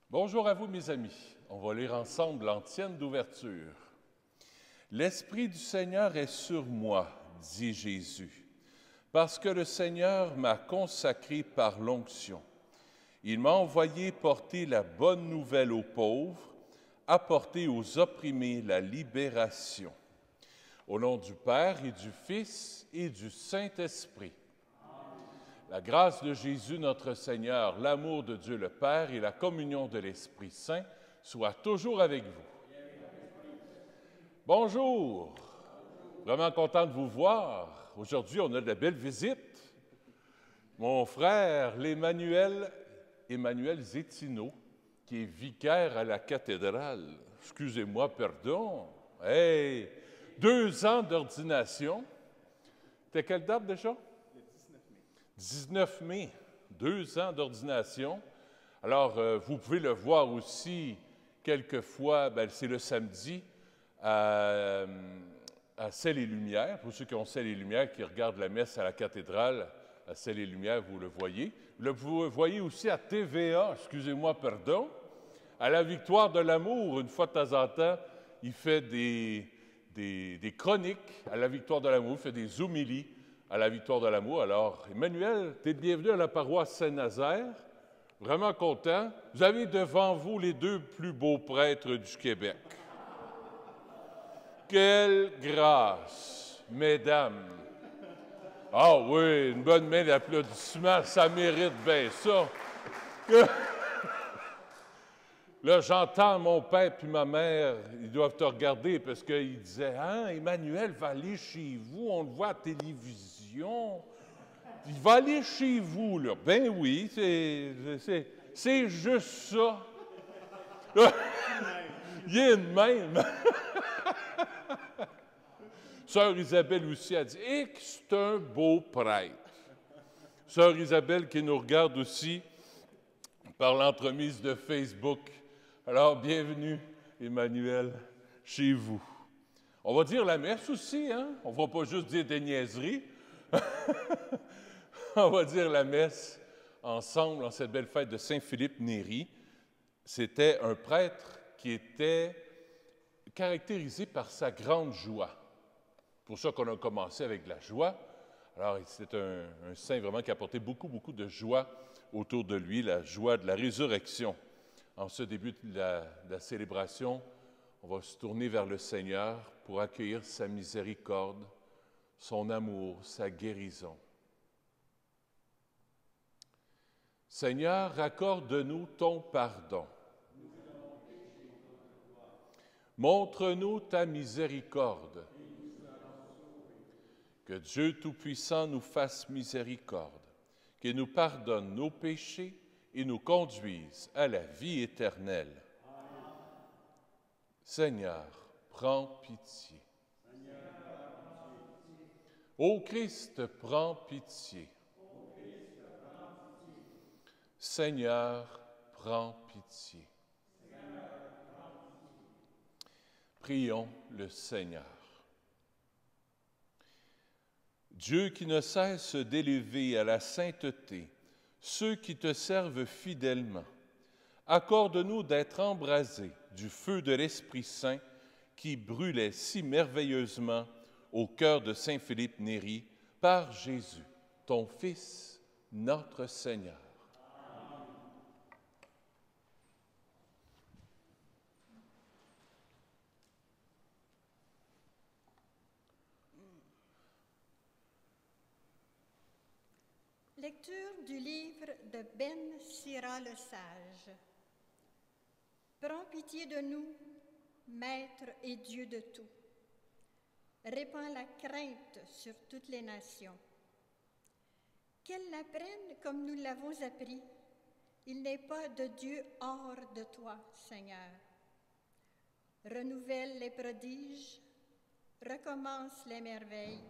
Bonjour à vous, mes amis. On va lire ensemble l'antienne d'ouverture. « L'Esprit du Seigneur est sur moi, dit Jésus, parce que le Seigneur m'a consacré par l'onction. Il m'a envoyé porter la bonne nouvelle aux pauvres, apporter aux opprimés la libération. Au nom du Père et du Fils et du Saint-Esprit. La grâce de Jésus notre Seigneur, l'amour de Dieu le Père et la communion de l'Esprit Saint soient toujours avec vous. Bonjour! Vraiment content de vous voir. Aujourd'hui, on a de belles visites. Mon frère, Emmanuel Zétino, qui est vicaire à la cathédrale. Excusez-moi, pardon. Hey! 2 ans d'ordination. C'était quelle date déjà? 19 mai, 2 ans d'ordination. Alors, vous pouvez le voir aussi quelquefois, c'est le samedi, à Ciel et Lumière. Pour ceux qui ont Ciel et Lumière, qui regardent la messe à la cathédrale, à Ciel et Lumière, vous le voyez. Vous le voyez aussi à TVA, excusez-moi, pardon, à la Victoire de l'amour. Une fois de temps en temps, il fait des chroniques à la Victoire de l'amour, il fait des homélies à la Victoire de l'amour. Alors, Emmanuel, tu es bienvenu à la paroisse Saint-Nazaire. Vraiment content. Vous avez devant vous les 2 plus beaux prêtres du Québec. Quelle grâce, mesdames! Ah oui, une bonne main d'applaudissements, ça mérite bien ça. Là, j'entends mon père puis ma mère, ils doivent te regarder parce qu'ils disaient « Hein, Emmanuel va aller chez vous, on le voit à la télévision. Il va aller chez vous, là. » Ben oui, c'est juste ça. Il est de même. Sœur Isabelle aussi a dit « Et que c'est un beau prêtre. » Sœur Isabelle qui nous regarde aussi par l'entremise de Facebook. Alors, bienvenue, Emmanuel, chez vous. On va dire la messe aussi, hein? On ne va pas juste dire des niaiseries. On va dire la messe ensemble en cette belle fête de Saint-Philippe Néri. C'était un prêtre qui était caractérisé par sa grande joie. Pour ça qu'on a commencé avec la joie. Alors, c'est un saint vraiment qui a apporté beaucoup de joie autour de lui, la joie de la résurrection. En ce début de la célébration, on va se tourner vers le Seigneur pour accueillir sa miséricorde, son amour, sa guérison. Seigneur, accorde-nous ton pardon. Montre-nous ta miséricorde. Que Dieu Tout-Puissant nous fasse miséricorde, qu'il nous pardonne nos péchés et nous conduise à la vie éternelle. Amen. Seigneur, prends pitié. Ô Christ, prends pitié. Seigneur, prends pitié. Prions le Seigneur. Dieu qui ne cesse d'élever à la sainteté ceux qui te servent fidèlement, accorde-nous d'être embrasés du feu de l'Esprit Saint qui brûlait si merveilleusement au cœur de Saint Philippe Néri par Jésus, ton Fils, notre Seigneur. Amen. Lecture du livre de Ben Sira le Sage. Prends pitié de nous, Maître et Dieu de tout. Répands la crainte sur toutes les nations. Qu'elles l'apprennent comme nous l'avons appris. Il n'est pas de Dieu hors de toi, Seigneur. Renouvelle les prodiges, recommence les merveilles.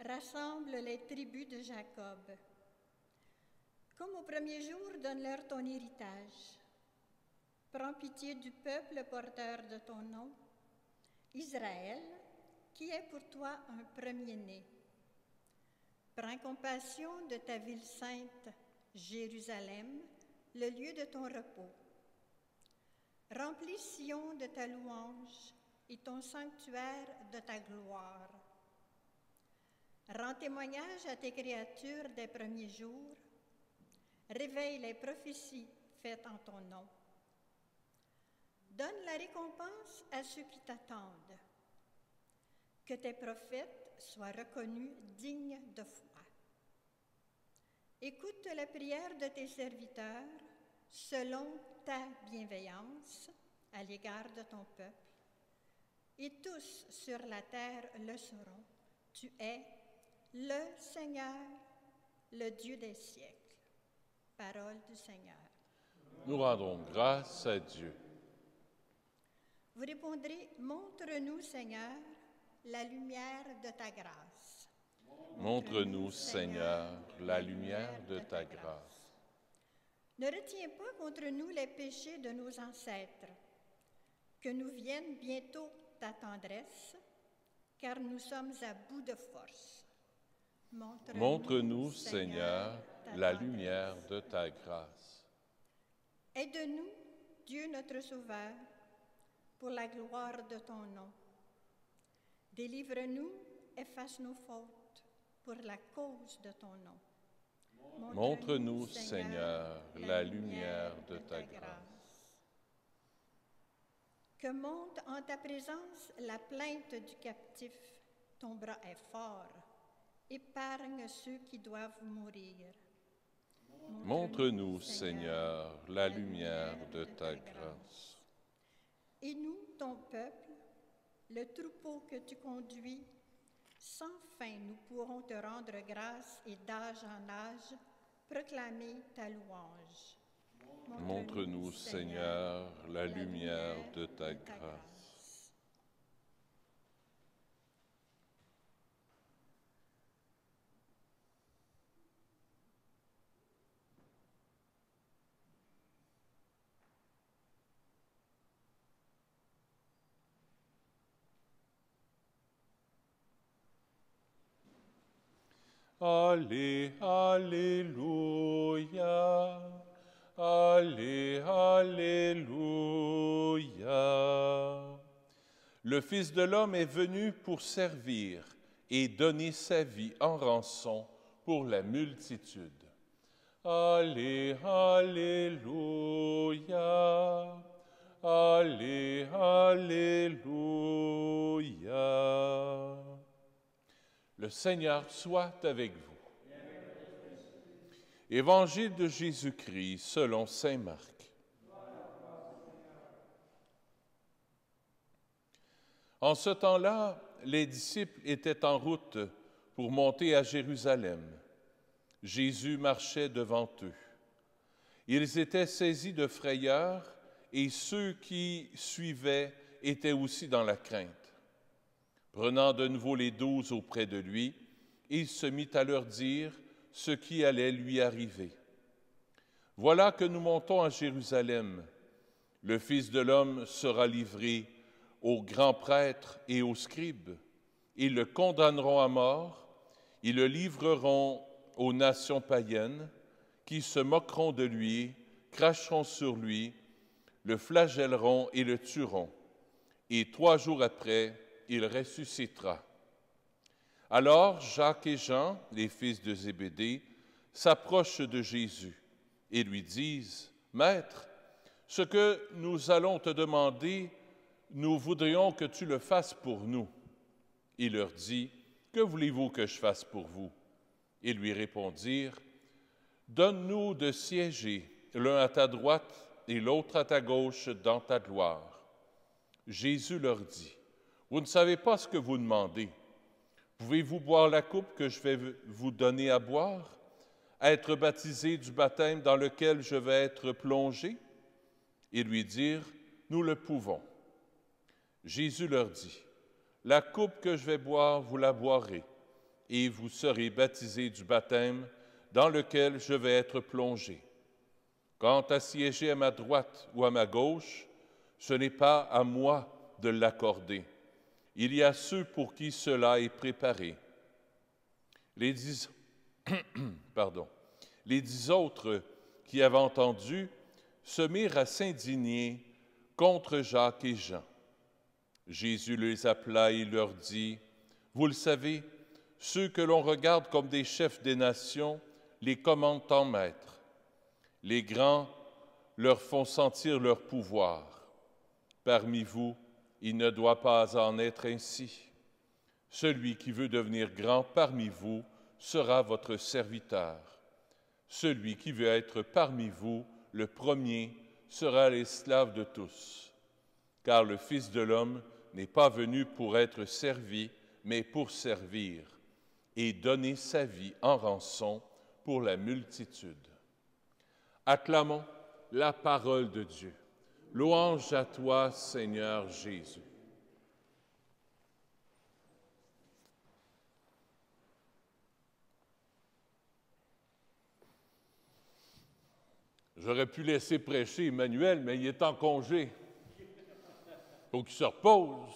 Rassemble les tribus de Jacob. Comme au premier jour, donne-leur ton héritage. Prends pitié du peuple porteur de ton nom, Israël, qui est pour toi un premier-né. Prends compassion de ta ville sainte, Jérusalem, le lieu de ton repos. Remplis Sion de ta louange et ton sanctuaire de ta gloire. Rends témoignage à tes créatures des premiers jours. Réveille les prophéties faites en ton nom. Donne la récompense à ceux qui t'attendent. Que tes prophètes soient reconnus dignes de foi. Écoute la prière de tes serviteurs selon ta bienveillance à l'égard de ton peuple. Et tous sur la terre le sauront. Tu es le Seigneur, le Dieu des siècles. Parole du Seigneur. Nous rendons grâce à Dieu. Vous répondrez, montre-nous, Seigneur, la lumière de ta grâce. Montre-nous, Seigneur, la lumière de ta grâce. Ne retiens pas contre nous les péchés de nos ancêtres. Que nous vienne bientôt ta tendresse, car nous sommes à bout de force. Montre-nous, Seigneur, la lumière de ta grâce. Aide-nous, Dieu notre Sauveur, pour la gloire de ton nom. Délivre-nous, efface nos fautes, pour la cause de ton nom. Montre-nous, Seigneur, la lumière de ta grâce. Que monte en ta présence la plainte du captif. Ton bras est fort. Épargne ceux qui doivent mourir. Montre-nous, Seigneur, la lumière de ta grâce. Et nous, ton peuple, le troupeau que tu conduis, sans fin nous pourrons te rendre grâce et d'âge en âge proclamer ta louange. Montre-nous, Seigneur, la lumière de ta grâce. Allez, alléluia. Allez, alléluia. Le Fils de l'homme est venu pour servir et donner sa vie en rançon pour la multitude. Allez, alléluia. Allez, alléluia. Le Seigneur soit avec vous. Évangile de Jésus-Christ selon saint Marc. En ce temps-là, les disciples étaient en route pour monter à Jérusalem. Jésus marchait devant eux. Ils étaient saisis de frayeur et ceux qui suivaient étaient aussi dans la crainte. Prenant de nouveau les 12 auprès de lui, il se mit à leur dire ce qui allait lui arriver. « Voilà que nous montons à Jérusalem. Le Fils de l'homme sera livré aux grands prêtres et aux scribes. Ils le condamneront à mort, ils le livreront aux nations païennes, qui se moqueront de lui, cracheront sur lui, le flagelleront et le tueront. Et 3 jours après, il ressuscitera. » Alors Jacques et Jean, les fils de Zébédée, s'approchent de Jésus et lui disent, « Maître, ce que nous allons te demander, nous voudrions que tu le fasses pour nous. » Il leur dit, « Que voulez-vous que je fasse pour vous? » Ils lui répondirent, « Donne-nous de siéger, l'un à ta droite et l'autre à ta gauche dans ta gloire. » Jésus leur dit, « Vous ne savez pas ce que vous demandez. Pouvez-vous boire la coupe que je vais vous donner à boire, être baptisé du baptême dans lequel je vais être plongé? » Ils lui dirent, « Nous le pouvons. » Jésus leur dit, « La coupe que je vais boire, vous la boirez, et vous serez baptisés du baptême dans lequel je vais être plongé. Quant à siéger à ma droite ou à ma gauche, ce n'est pas à moi de l'accorder. Il y a ceux pour qui cela est préparé. » Les 10 autres qui avaient entendu se mirent à s'indigner contre Jacques et Jean. Jésus les appela et leur dit, « Vous le savez, ceux que l'on regarde comme des chefs des nations les commandent en maîtres. Les grands leur font sentir leur pouvoir. Parmi vous, il ne doit pas en être ainsi. Celui qui veut devenir grand parmi vous sera votre serviteur. Celui qui veut être parmi vous le premier sera l'esclave de tous. Car le Fils de l'homme n'est pas venu pour être servi, mais pour servir et donner sa vie en rançon pour la multitude. » Acclamons la parole de Dieu. Louange à toi, Seigneur Jésus. J'aurais pu laisser prêcher Emmanuel, mais il est en congé. Il faut qu'il se repose.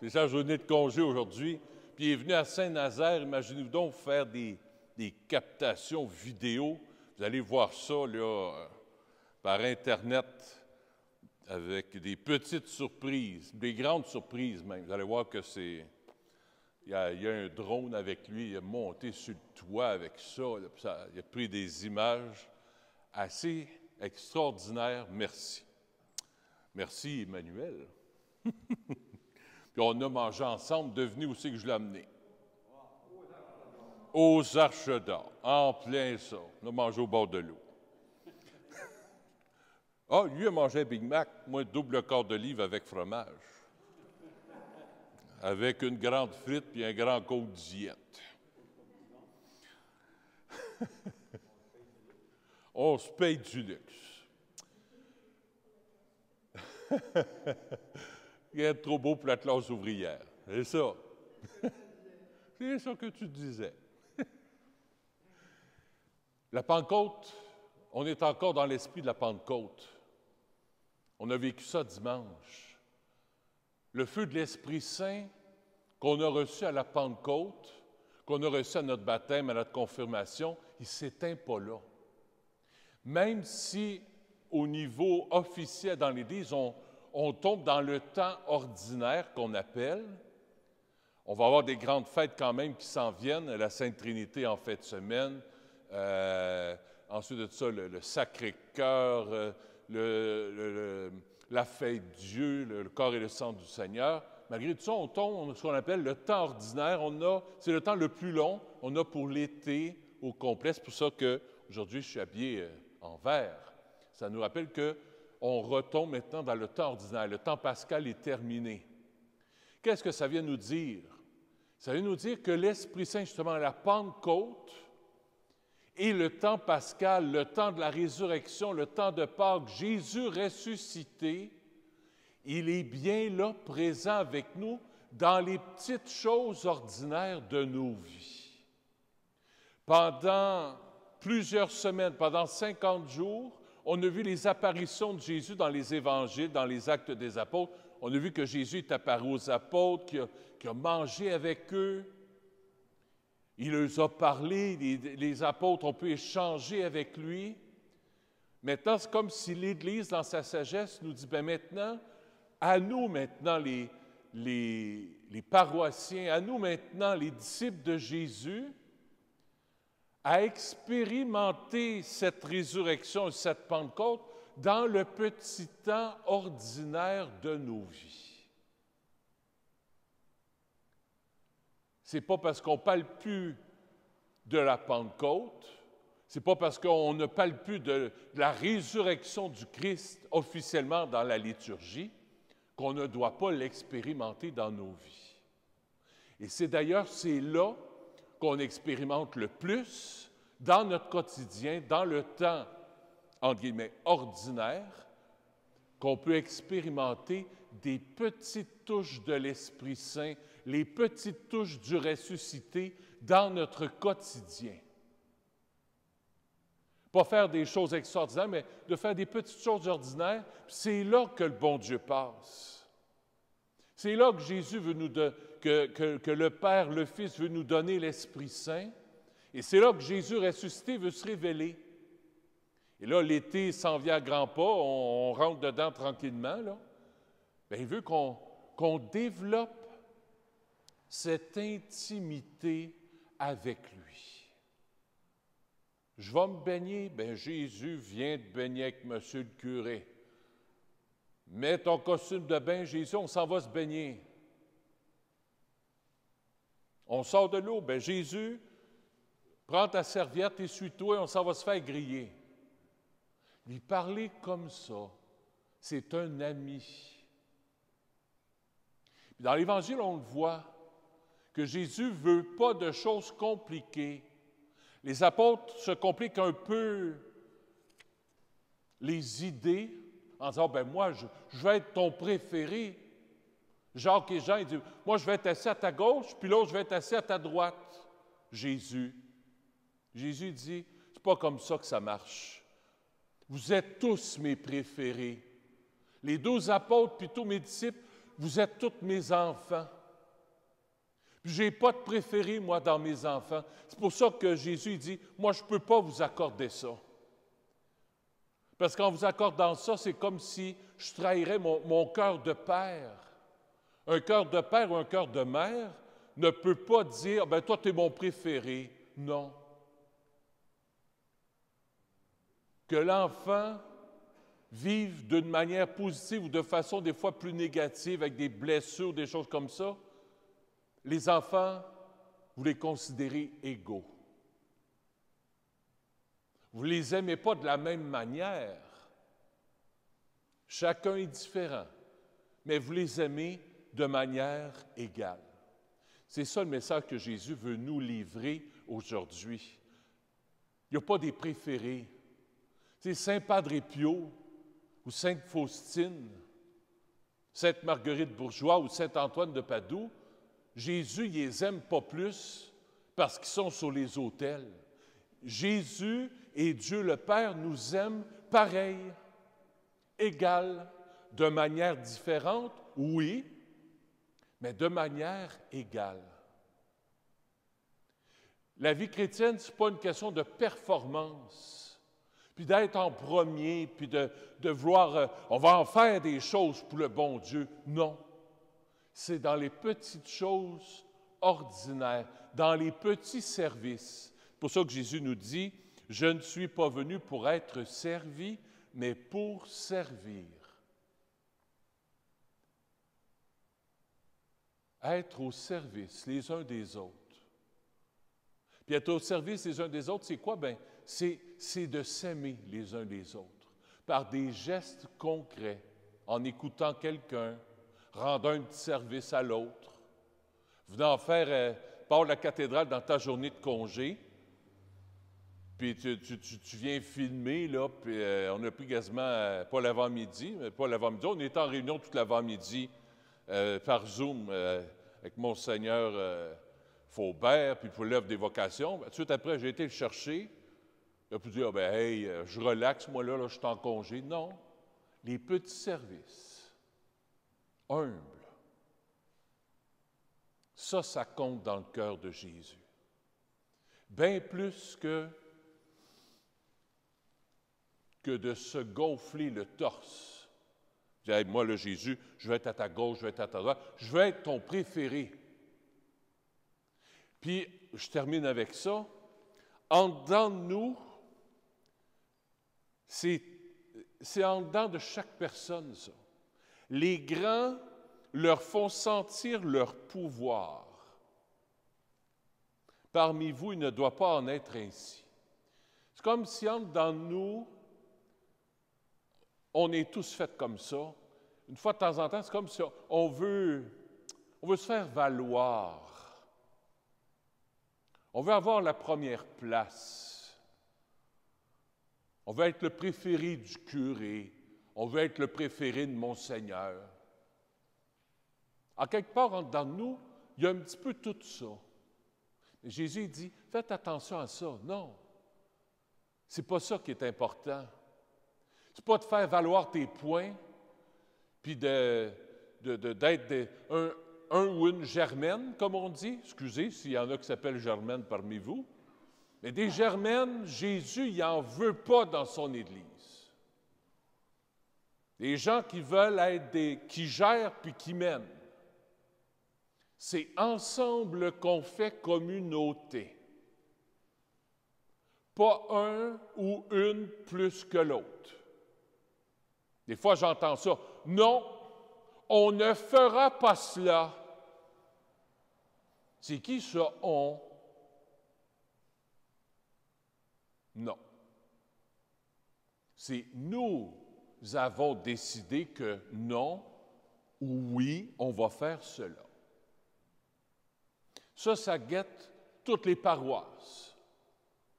C'est sa journée de congé aujourd'hui. Puis il est venu à Saint-Nazaire. Imaginez-vous donc faire des captations vidéo. Vous allez voir ça là, par Internet avec des petites surprises, des grandes surprises même. Vous allez voir que c'est... Il y a un drone avec lui, il a monté sur le toit avec ça, il a pris des images assez extraordinaires. Merci. Merci, Emmanuel. Puis on a mangé ensemble. Devinez où c'est que je l'ai amené? Aux Arches d'Or, en plein ça. On a mangé au bord de l'eau. Ah, lui a mangé un Big Mac, moi, double quart d'olive avec fromage. Avec une grande frite puis un grand côte diète. On se paye du luxe. Il est trop beau pour la classe ouvrière. C'est ça. C'est ça que tu disais. La Pentecôte, on est encore dans l'esprit de la Pentecôte. On a vécu ça dimanche. Le feu de l'Esprit Saint qu'on a reçu à la Pentecôte, qu'on a reçu à notre baptême, à notre confirmation, il ne s'éteint pas là. Même si, au niveau officiel dans l'Église, on tombe dans le temps ordinaire qu'on appelle, on va avoir des grandes fêtes quand même qui s'en viennent, la Sainte Trinité en fin de semaine, ensuite de ça, le Sacré-Cœur, la fête Dieu, le corps et le sang du Seigneur. Malgré tout ça, on tombe dans ce qu'on appelle le temps ordinaire. C'est le temps le plus long. On a pour l'été au complet. C'est pour ça qu'aujourd'hui, je suis habillé en vert. Ça nous rappelle qu'on retombe maintenant dans le temps ordinaire. Le temps pascal est terminé. Qu'est-ce que ça vient nous dire? Ça vient nous dire que l'Esprit Saint, justement, à la Pentecôte, et le temps pascal, le temps de la résurrection, le temps de Pâques, Jésus ressuscité, il est bien là, présent avec nous, dans les petites choses ordinaires de nos vies. Pendant plusieurs semaines, pendant 50 jours, on a vu les apparitions de Jésus dans les évangiles, dans les actes des apôtres. On a vu que Jésus est apparu aux apôtres, qu'il a mangé avec eux. Il leur a parlé, les apôtres ont pu échanger avec lui. Maintenant, c'est comme si l'Église, dans sa sagesse, nous dit, bien maintenant, à nous maintenant les paroissiens, à nous maintenant les disciples de Jésus, à expérimenter cette résurrection, cette Pentecôte, dans le petit temps ordinaire de nos vies. C'est pas parce qu'on ne parle plus de la Pentecôte, c'est pas parce qu'on ne parle plus de la résurrection du Christ officiellement dans la liturgie qu'on ne doit pas l'expérimenter dans nos vies. Et c'est d'ailleurs, c'est là qu'on expérimente le plus dans notre quotidien, dans le temps, entre guillemets, ordinaire, qu'on peut expérimenter des petites touches de l'Esprit Saint, les petites touches du ressuscité dans notre quotidien. Pas faire des choses extraordinaires, mais de faire des petites choses ordinaires, c'est là que le bon Dieu passe. C'est là que Jésus veut nous que le Père, le Fils veut nous donner l'Esprit Saint, et c'est là que Jésus ressuscité veut se révéler. Et là, l'été s'en vient à grands pas, on rentre dedans tranquillement, là. Bien, il veut qu'on développe cette intimité avec lui. Je vais me baigner, bien Jésus vient de baigner avec monsieur le curé. Mets ton costume de bain, Jésus, on s'en va se baigner. On sort de l'eau, bien Jésus, prends ta serviette, essuie-toi et on s'en va se faire griller. Lui parler comme ça, c'est un ami. Puis dans l'Évangile, on le voit, que Jésus ne veut pas de choses compliquées. Les apôtres se compliquent un peu les idées en disant, ben moi, je vais être ton préféré. Jacques et Jean, ils disent, moi, je vais être assis à ta gauche, puis l'autre, je vais être assis à ta droite. Jésus dit, c'est pas comme ça que ça marche. Vous êtes tous mes préférés. Les 12 apôtres, puis tous mes disciples, vous êtes tous mes enfants. Puis je n'ai pas de préféré, moi, dans mes enfants. C'est pour ça que Jésus dit, moi, je ne peux pas vous accorder ça. Parce qu'en vous accordant ça, c'est comme si je trahirais mon cœur de père. Un cœur de père ou un cœur de mère ne peut pas dire, ben toi, tu es mon préféré. Non. Que l'enfant vive d'une manière positive ou de façon des fois plus négative, avec des blessures, des choses comme ça, les enfants, vous les considérez égaux. Vous ne les aimez pas de la même manière. Chacun est différent, mais vous les aimez de manière égale. C'est ça le message que Jésus veut nous livrer aujourd'hui. Il n'y a pas des préférés. C'est Saint Padre Pio ou Sainte Faustine, Sainte Marguerite Bourgeois ou Saint Antoine de Padoue. Jésus, il les aime pas plus parce qu'ils sont sur les autels. Jésus et Dieu le Père nous aiment pareil, égal, de manière différente, oui, mais de manière égale. La vie chrétienne, ce n'est pas une question de performance, puis d'être en premier, puis de vouloir, on va en faire des choses pour le bon Dieu. Non. C'est dans les petites choses ordinaires, dans les petits services. C'est pour ça que Jésus nous dit, « Je ne suis pas venu pour être servi, mais pour servir. » Être au service les uns des autres. Puis être au service les uns des autres, c'est quoi? Bien, c'est de s'aimer les uns les autres, par des gestes concrets, en écoutant quelqu'un, rendant un petit service à l'autre, venant faire part de la cathédrale dans ta journée de congé, puis tu viens filmer, là, puis on a pris quasiment, pas l'avant-midi, on était en réunion toute l'avant-midi par Zoom avec Monseigneur Faubert, puis pour l'œuvre d'évocation. Tout de suite après, j'ai été le chercher, il a pu dire, ben hey, je relaxe, moi là, je suis en congé. Non, les petits services, humbles, ça compte dans le cœur de Jésus. Bien plus que de se gonfler le torse. Je dis, hey, moi, là, Jésus, je vais être à ta gauche, je vais être à ta droite, je vais être ton préféré. Puis, je termine avec ça. En dedans de nous, c'est en dedans de chaque personne, ça. Les grands leur font sentir leur pouvoir. Parmi vous, il ne doit pas en être ainsi. C'est comme si en dedans de nous, on est tous faits comme ça. Une fois de temps en temps, c'est comme si on veut se faire valoir. On veut avoir la première place. On veut être le préféré du curé. On veut être le préféré de Monseigneur. En quelque part, en dedans de nous, il y a un petit peu tout ça. Mais Jésus dit, faites attention à ça. Non, c'est pas ça qui est important. C'est pas de faire valoir tes points, puis d'être un ou une germaine, comme on dit. Excusez s'il y en a qui s'appellent germaine parmi vous. Mais des germaines, Jésus, il n'en veut pas dans son Église. Des gens qui veulent être qui gèrent puis qui mènent. C'est ensemble qu'on fait communauté. Pas un ou une plus que l'autre. Des fois, j'entends ça. Non, on ne fera pas cela. C'est qui ça, on? Non. C'est nous avons décidé que non ou oui, on va faire cela. Ça guette toutes les paroisses.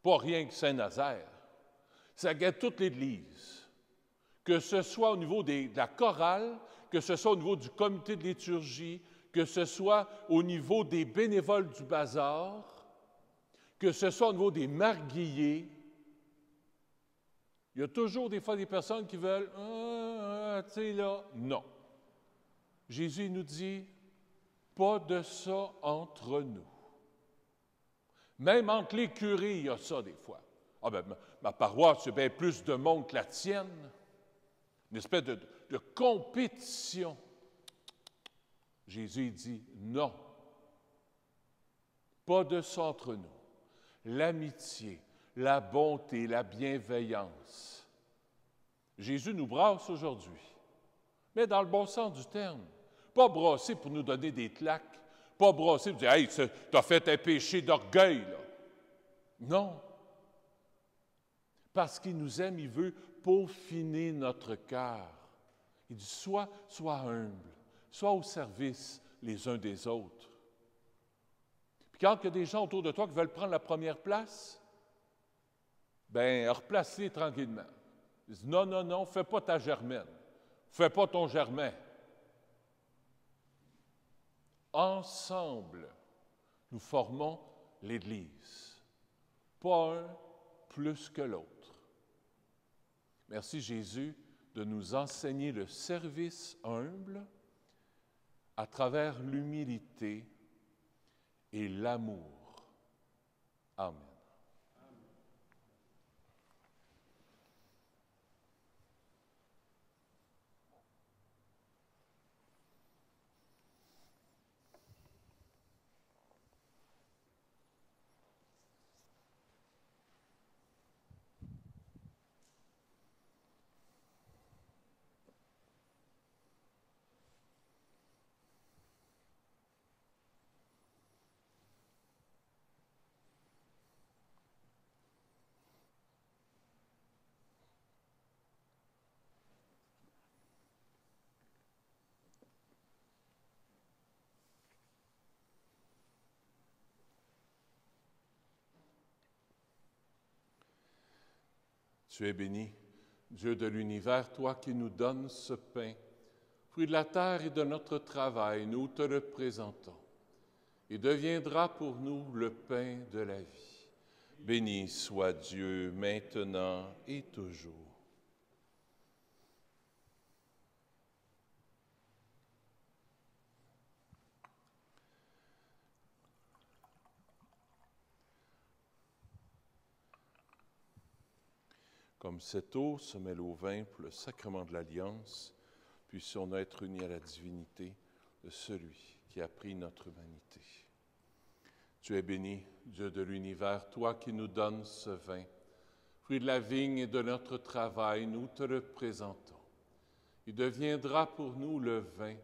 Pas rien que Saint-Nazaire. Ça guette toute l'Église. Que ce soit au niveau de la chorale, que ce soit au niveau du comité de liturgie, que ce soit au niveau des bénévoles du bazar, que ce soit au niveau des marguilliers. Il y a toujours des fois des personnes qui veulent, tu sais là, non. Jésus nous dit, pas de ça entre nous. Même entre les curés, il y a ça des fois. Ah ben, ma paroisse, c'est bien plus de monde que la tienne. Une espèce de compétition. Jésus dit non. Pas de ça entre nous. L'amitié, la bonté, la bienveillance. Jésus nous brasse aujourd'hui, mais dans le bon sens du terme. Pas brasser pour nous donner des claques. Pas brasser pour dire « Hey, t'as fait un péché d'orgueil, là. » Non. Parce qu'il nous aime, il veut peaufiner notre cœur. Il dit, sois humble, sois au service les uns des autres. Puis quand il y a des gens autour de toi qui veulent prendre la première place, bien, replace-les tranquillement. Ils disent, non, fais pas ta Germaine, fais pas ton Germain. Ensemble, nous formons l'Église. Pas un plus que l'autre. Merci Jésus de nous enseigner le service humble à travers l'humilité et l'amour. Amen. Tu es béni, Dieu de l'univers, toi qui nous donnes ce pain, fruit de la terre et de notre travail, nous te le présentons. Il deviendra pour nous le pain de la vie. Béni soit Dieu maintenant et toujours. Comme cette eau se mêle au vin pour le sacrement de l'Alliance, puissions-nous être unis à la divinité de celui qui a pris notre humanité. Tu es béni, Dieu de l'univers, toi qui nous donnes ce vin, fruit de la vigne et de notre travail, nous te le présentons. Il deviendra pour nous le vin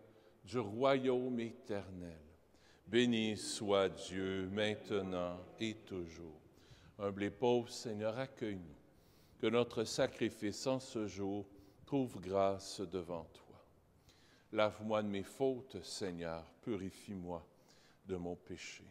du royaume éternel. Béni soit Dieu maintenant et toujours. Humble et pauvre Seigneur, accueille-nous. Que notre sacrifice en ce jour trouve grâce devant toi. Lave-moi de mes fautes, Seigneur, purifie-moi de mon péché.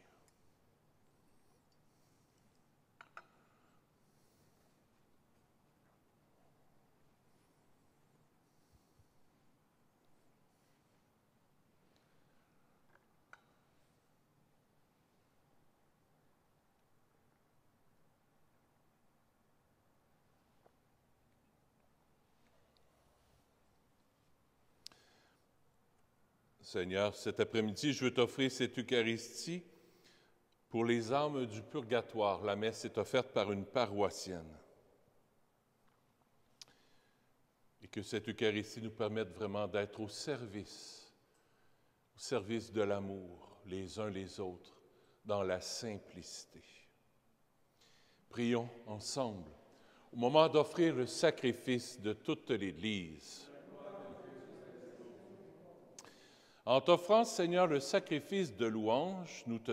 Seigneur, cet après-midi, je veux t'offrir cette Eucharistie pour les âmes du purgatoire. La messe est offerte par une paroissienne. Et que cette Eucharistie nous permette vraiment d'être au service de l'amour, les uns les autres, dans la simplicité. Prions ensemble, au moment d'offrir le sacrifice de toute l'Église. En t'offrant, Seigneur, le sacrifice de louange, nous te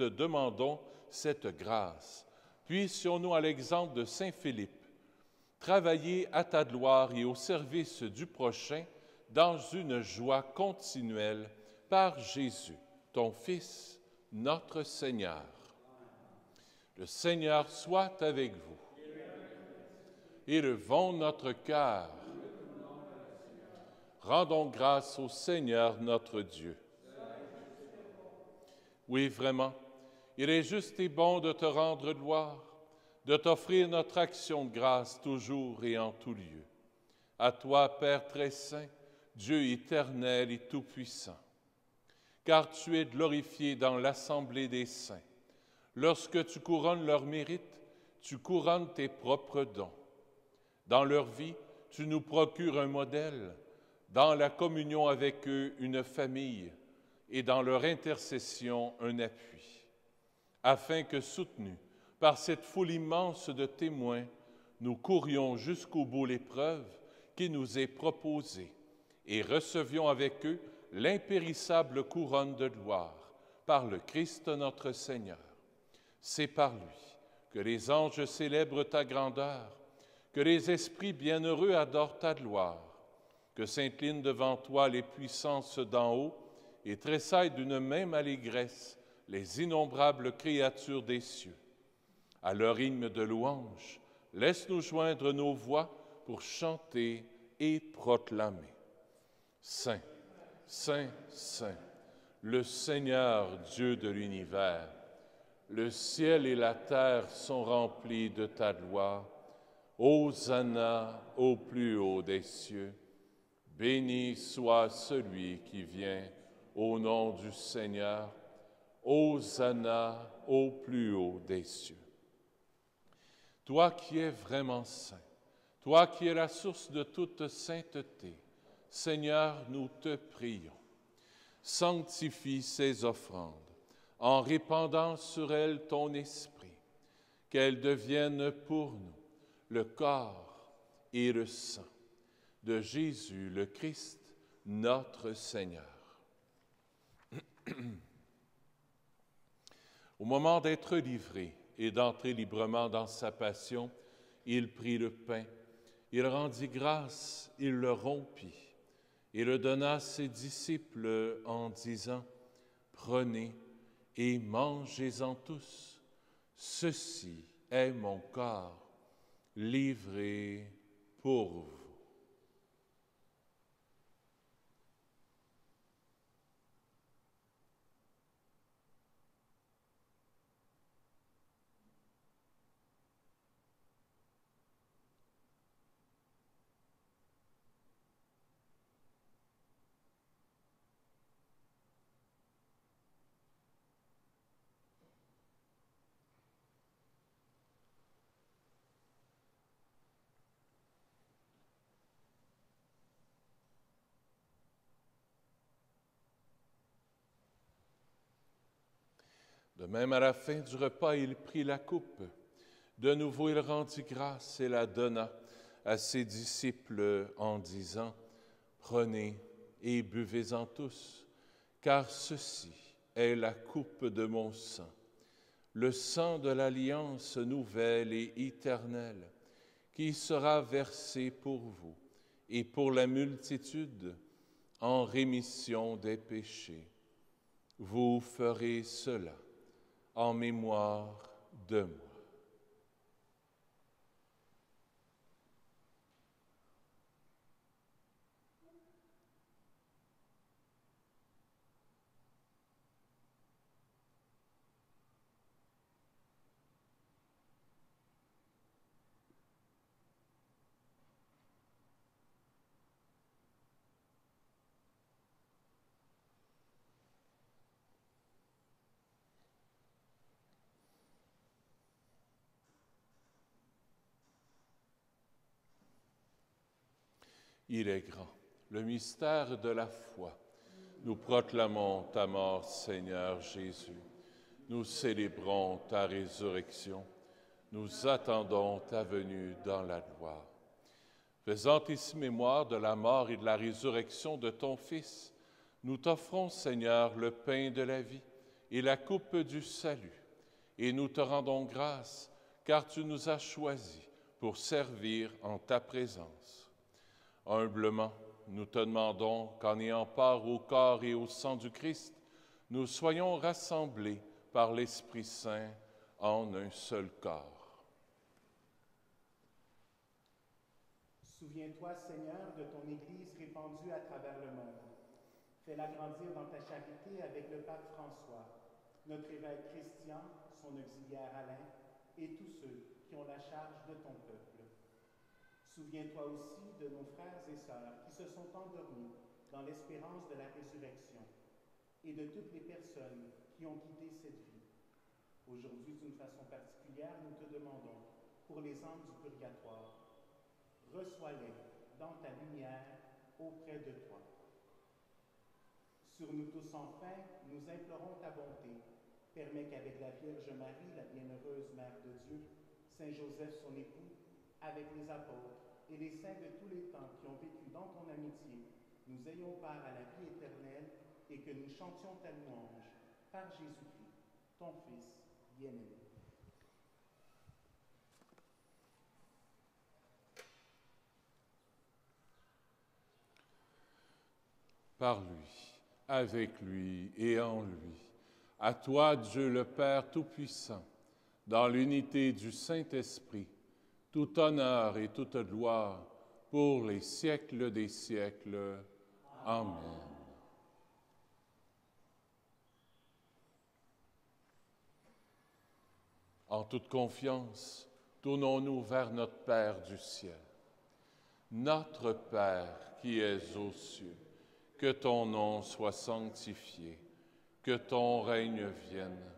demandons cette grâce. Puissions-nous, à l'exemple de Saint Philippe, travailler à ta gloire et au service du prochain dans une joie continuelle par Jésus, ton Fils, notre Seigneur. Le Seigneur soit avec vous. Élevons notre cœur. Rendons grâce au Seigneur notre Dieu. Oui, vraiment, il est juste et bon de te rendre gloire, de t'offrir notre action de grâce toujours et en tout lieu. À toi, Père très saint, Dieu éternel et tout-puissant, car tu es glorifié dans l'assemblée des saints. Lorsque tu couronnes leurs mérites, tu couronnes tes propres dons. Dans leur vie, tu nous procures un modèle, dans la communion avec eux, une famille, et dans leur intercession, un appui, afin que, soutenus par cette foule immense de témoins, nous courions jusqu'au bout l'épreuve qui nous est proposée et recevions avec eux l'impérissable couronne de gloire par le Christ notre Seigneur. C'est par lui que les anges célèbrent ta grandeur, que les esprits bienheureux adorent ta gloire, que s'inclinent devant toi les puissances d'en haut et tressaillent d'une même allégresse les innombrables créatures des cieux. À leur hymne de louange, laisse-nous joindre nos voix pour chanter et proclamer. Saint, Saint, Saint, le Seigneur Dieu de l'univers, le ciel et la terre sont remplis de ta gloire. Hosanna au plus haut des cieux. Béni soit celui qui vient au nom du Seigneur. Hosanna au plus haut des cieux. Toi qui es vraiment saint, toi qui es la source de toute sainteté, Seigneur, nous te prions. Sanctifie ces offrandes en répandant sur elles ton esprit, qu'elles deviennent pour nous le corps et le sang de Jésus le Christ, notre Seigneur. Au moment d'être livré et d'entrer librement dans sa passion, il prit le pain, il rendit grâce, il le rompit et le donna à ses disciples en disant « Prenez et mangez-en tous, ceci est mon corps livré pour vous. » De même, à la fin du repas, il prit la coupe. De nouveau, il rendit grâce et la donna à ses disciples en disant « Prenez et buvez-en tous, car ceci est la coupe de mon sang, le sang de l'alliance nouvelle et éternelle, qui sera versé pour vous et pour la multitude en rémission des péchés. Vous ferez cela en mémoire de moi. » Il est grand, le mystère de la foi. Nous proclamons ta mort, Seigneur Jésus. Nous célébrons ta résurrection. Nous attendons ta venue dans la gloire. Faisant ici mémoire de la mort et de la résurrection de ton Fils, nous t'offrons, Seigneur, le pain de la vie et la coupe du salut. Et nous te rendons grâce, car tu nous as choisis pour servir en ta présence. Humblement, nous te demandons qu'en ayant part au corps et au sang du Christ, nous soyons rassemblés par l'Esprit Saint en un seul corps. Souviens-toi, Seigneur, de ton Église répandue à travers le monde. Fais-la grandir dans ta charité avec le pape François, notre évêque Christian, son auxiliaire Alain, et tous ceux qui ont la charge de ton peuple. Souviens-toi aussi de nos frères et sœurs qui se sont endormis dans l'espérance de la résurrection et de toutes les personnes qui ont quitté cette vie. Aujourd'hui, d'une façon particulière, nous te demandons pour les âmes du purgatoire. Reçois-les dans ta lumière auprès de toi. Sur nous tous enfin, nous implorons ta bonté. Permets qu'avec la Vierge Marie, la bienheureuse Mère de Dieu, Saint Joseph son époux, avec les apôtres et les saints de tous les temps qui ont vécu dans ton amitié, nous ayons part à la vie éternelle et que nous chantions ta louange par Jésus-Christ, ton Fils bien-aimé. Par lui, avec lui et en lui, à toi, Dieu le Père Tout-Puissant, dans l'unité du Saint-Esprit, tout honneur et toute gloire pour les siècles des siècles. Amen. En toute confiance, tournons-nous vers notre Père du ciel. Notre Père qui es aux cieux, que ton nom soit sanctifié, que ton règne vienne,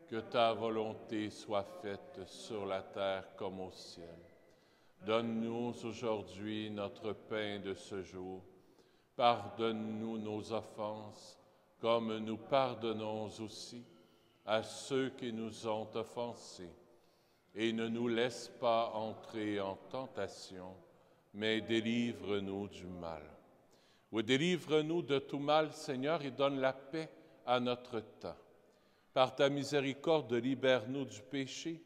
que ta volonté soit faite sur la terre comme au ciel. Donne-nous aujourd'hui notre pain de ce jour. Pardonne-nous nos offenses, comme nous pardonnons aussi à ceux qui nous ont offensés. Et ne nous laisse pas entrer en tentation, mais délivre-nous du mal. Ou délivre-nous de tout mal, Seigneur, et donne la paix à notre temps. Par ta miséricorde, libère-nous du péché.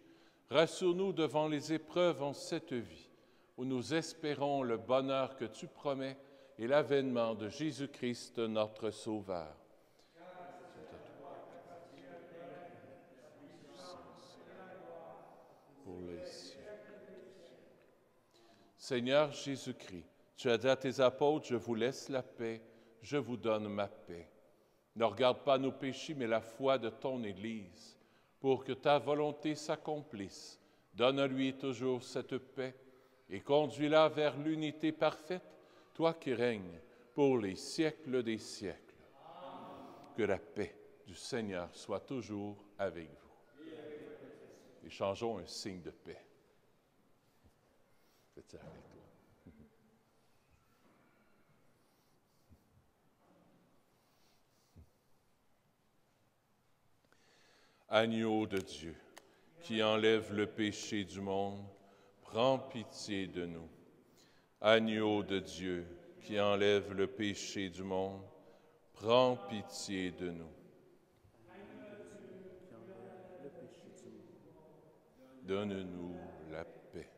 Rassure-nous devant les épreuves en cette vie, où nous espérons le bonheur que tu promets et l'avènement de Jésus-Christ, notre Sauveur. Pour les siècles. Seigneur Jésus-Christ, tu as dit à tes apôtres, je vous laisse la paix, je vous donne ma paix. Ne regarde pas nos péchés, mais la foi de ton Église, pour que ta volonté s'accomplisse. Donne-lui toujours cette paix et conduis-la vers l'unité parfaite, toi qui règnes pour les siècles des siècles. Amen. Que la paix du Seigneur soit toujours avec vous. Échangeons un signe de paix. C'est avec toi. Agneau de Dieu, qui enlève le péché du monde, prends pitié de nous. Agneau de Dieu, qui enlève le péché du monde, prends pitié de nous. Donne-nous la paix.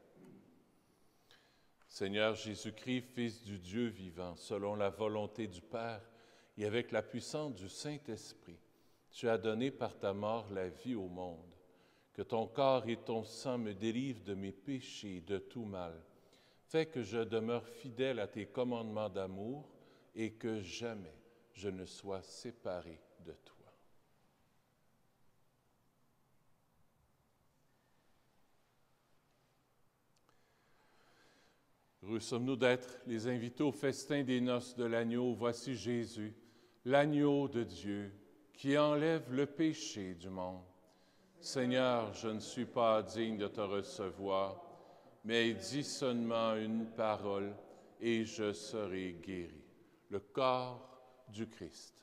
Seigneur Jésus-Christ, Fils du Dieu vivant, selon la volonté du Père et avec la puissance du Saint-Esprit, tu as donné par ta mort la vie au monde. Que ton corps et ton sang me délivrent de mes péchés et de tout mal. Fais que je demeure fidèle à tes commandements d'amour et que jamais je ne sois séparé de toi. Heureux sommes-nous d'être les invités au festin des noces de l'agneau. Voici Jésus, l'agneau de Dieu, qui enlève le péché du monde. Seigneur, je ne suis pas digne de te recevoir, mais dis seulement une parole, et je serai guéri. Le corps du Christ.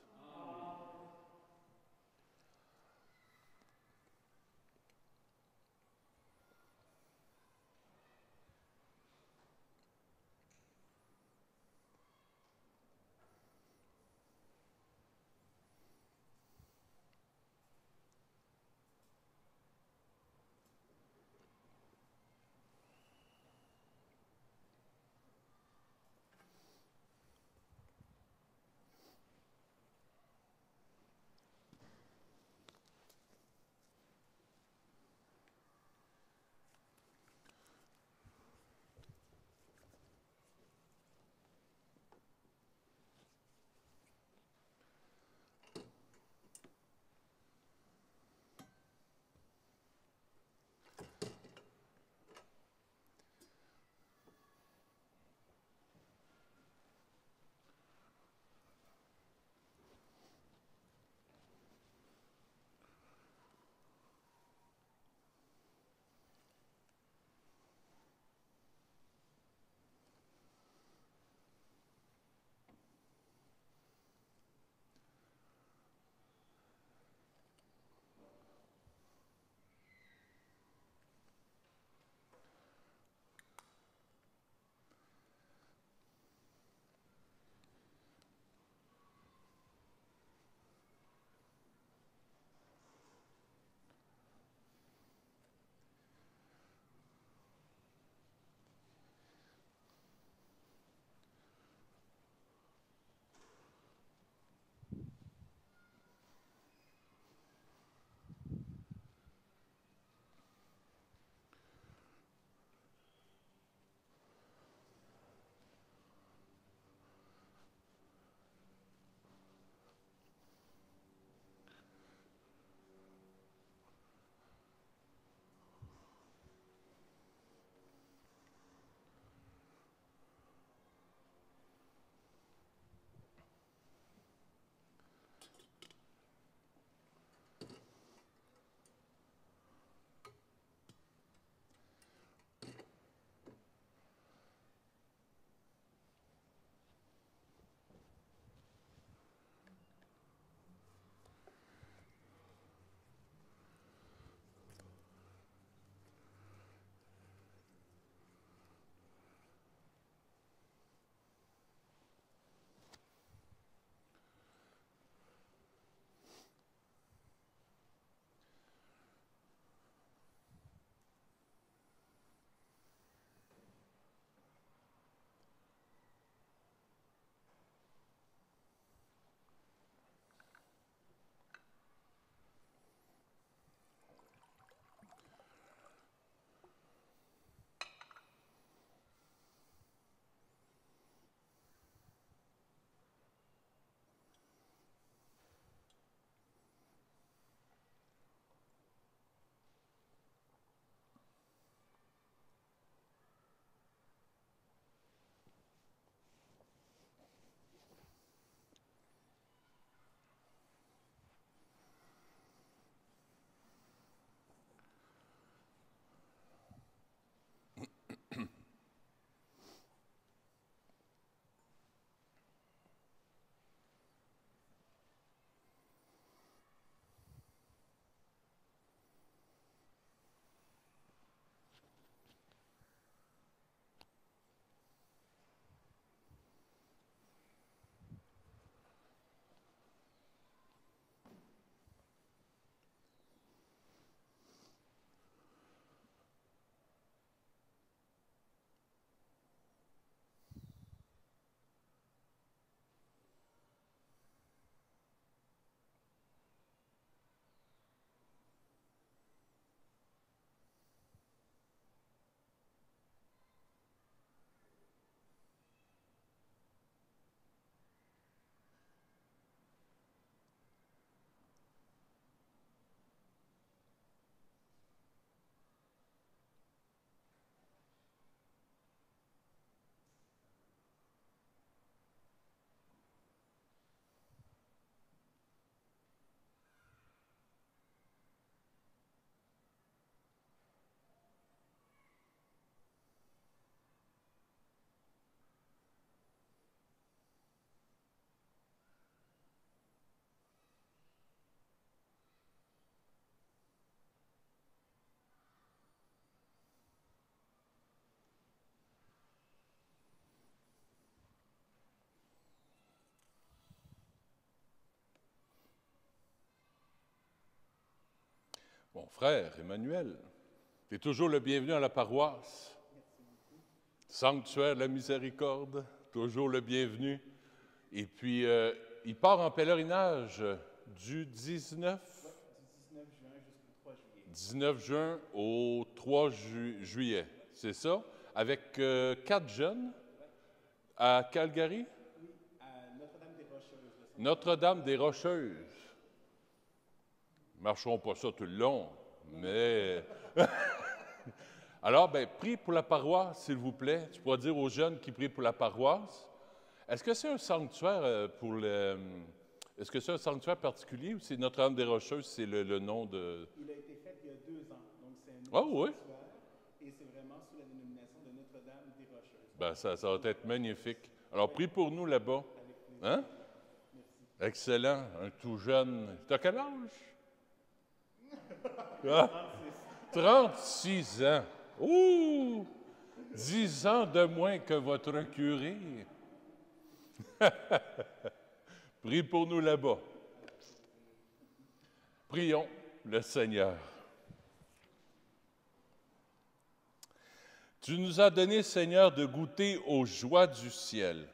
Mon frère Emmanuel, tu es toujours le bienvenu à la paroisse. Sanctuaire de la Miséricorde, toujours le bienvenu. Et puis, il part en pèlerinage du 19 juin au 3 juillet, c'est ça? Avec 4 jeunes à Calgary? Oui, à Notre-Dame-des-Rocheuses. Notre-Dame-des-Rocheuses. Ils ne marcheront pas ça tout le long, mais... Alors, bien, prie pour la paroisse, s'il vous plaît. Tu pourras dire aux jeunes qui prient pour la paroisse. Est-ce que c'est un sanctuaire Est-ce que c'est un sanctuaire particulier ou c'est Notre-Dame-des-Rocheuses, c'est le nom de... Il a été fait il y a 2 ans, donc c'est un Ah nouveau oui? sanctuaire et c'est vraiment sous la dénomination de Notre-Dame-des-Rocheuses. Ben, ça va être magnifique. Alors, prie pour nous là-bas. Avec plaisir. Hein? Merci. Excellent, un tout jeune. T'as quel âge? Ah, 36 ans. Ouh! 10 ans de moins que votre curé. Prie pour nous là-bas. Prions le Seigneur. Tu nous as donné, Seigneur, de goûter aux joies du ciel.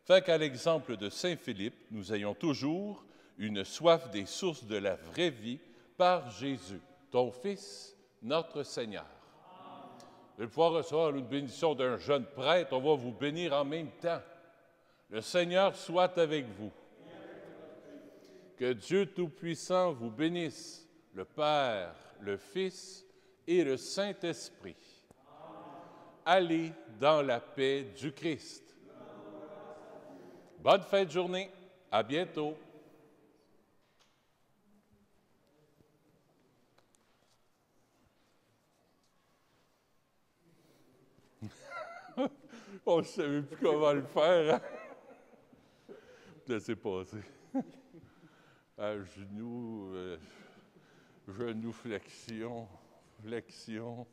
Fait qu'à l'exemple de Saint Philippe, nous ayons toujours une soif des sources de la vraie vie par Jésus, ton Fils, notre Seigneur. Vous allez pouvoir recevoir une bénédiction d'un jeune prêtre. On va vous bénir en même temps. Le Seigneur soit avec vous. Que Dieu Tout-Puissant vous bénisse, le Père, le Fils et le Saint-Esprit. Allez dans la paix du Christ. Bonne fin de journée. À bientôt. On ne savait plus comment le faire. Hein? Laissez passer. À genoux, genoux, flexion, flexion.